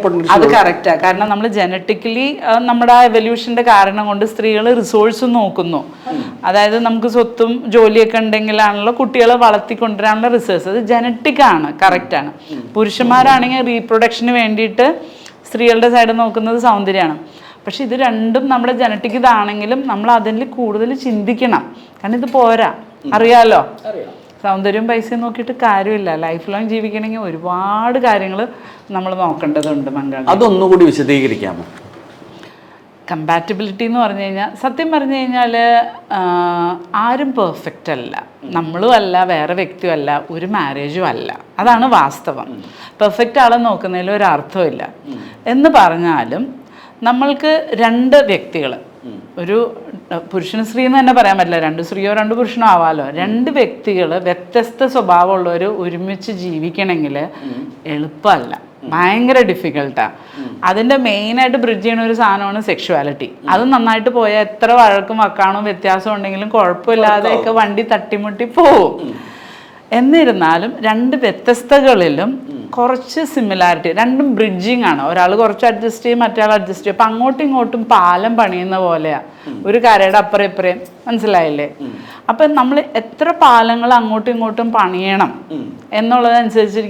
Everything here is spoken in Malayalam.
പറയപ്പെടുന്നത്. അത് കറക്റ്റാ. കാരണം നമ്മൾ ജനറ്റിക്കലി നമ്മുടെ ആ എവല്യൂഷന്റെ കാരണം കൊണ്ട് സ്ത്രീകൾ റിസോഴ്സ് നോക്കുന്നു. അതായത് നമുക്ക് സ്വത്തും ജോലിയൊക്കെ ഉണ്ടെങ്കിലാണല്ലോ കുട്ടികളെ വളർത്തിക്കൊണ്ടുവരാനുള്ള റിസോഴ്സ്. അത് ജനറ്റിക് ആണ്, കറക്റ്റാണ്. പുരുഷന്മാരാണെങ്കിൽ റീപ്രൊഡക്ഷന് വേണ്ടിയിട്ട് സ്ത്രീകളുടെ സൈഡ് നോക്കുന്നത് സൗന്ദര്യമാണ്. പക്ഷെ ഇത് രണ്ടും നമ്മുടെ ജനറ്റിക് ഇതാണെങ്കിലും നമ്മൾ അതിൽ കൂടുതൽ ചിന്തിക്കണം. കാരണം ഇത് പോരാ, അറിയാലോ. സൗന്ദര്യവും പൈസയും നോക്കിയിട്ട് കാര്യമില്ല. ലൈഫ് ലോങ് ജീവിക്കണമെങ്കിൽ ഒരുപാട് കാര്യങ്ങൾ നമ്മൾ നോക്കേണ്ടതുണ്ട്. മംഗള, അതൊന്നുകൂടി വിശദീകരിക്കാമോ? കമ്പാറ്റബിലിറ്റി എന്ന് പറഞ്ഞു കഴിഞ്ഞാൽ, സത്യം പറഞ്ഞു കഴിഞ്ഞാൽ ആരും പെർഫെക്റ്റ് അല്ല. നമ്മളും അല്ല, വേറെ വ്യക്തിയും അല്ല, ഒരു മാരേജും അല്ല. അതാണ് വാസ്തവം. പെർഫെക്റ്റ് ആളെ നോക്കുന്നതിൽ ഒരു അർത്ഥമില്ല. എന്ന് പറഞ്ഞാലും നമ്മൾക്ക് രണ്ട് വ്യക്തികൾ, ഒരു പുരുഷനും സ്ത്രീ എന്ന് തന്നെ പറയാൻ പറ്റില്ല, രണ്ട് സ്ത്രീയോ രണ്ട് പുരുഷനോ ആവാലോ. രണ്ട് വ്യക്തികൾ വ്യത്യസ്ത സ്വഭാവമുള്ളവർ ഒരുമിച്ച് ജീവിക്കണമെങ്കിൽ എളുപ്പമല്ല, ഭയങ്കര ഡിഫിക്കൽട്ടാണ്. അതിൻ്റെ മെയിനായിട്ട് ബ്രിഡ്ജ് ചെയ്യുന്ന ഒരു സാധനമാണ് സെക്ഷുവാലിറ്റി. അത് നന്നായിട്ട് പോയാൽ എത്ര വഴക്കും വക്കാണോ വ്യത്യാസം ഉണ്ടെങ്കിലും കുഴപ്പമില്ലാതെയൊക്കെ വണ്ടി തട്ടിമുട്ടി പോവും. എന്നിരുന്നാലും രണ്ട് വ്യത്യസ്തകളിലും കുറച്ച് സിമിലാരിറ്റി, രണ്ടും ബ്രിഡ്ജിങ് ആണ്. ഒരാൾ കുറച്ച് അഡ്ജസ്റ്റ് ചെയ്യും, മറ്റേ അഡ്ജസ്റ്റ് ചെയ്യും. അപ്പം അങ്ങോട്ടും ഇങ്ങോട്ടും പാലം പണിയുന്ന പോലെയാണ്, ഒരു കരയുടെ അപ്പുറം ഇപ്പുറയും. മനസ്സിലായില്ലേ? അപ്പം നമ്മൾ എത്ര പാലങ്ങൾ അങ്ങോട്ടും ഇങ്ങോട്ടും പണിയണം എന്നുള്ളതനുസരിച്ച്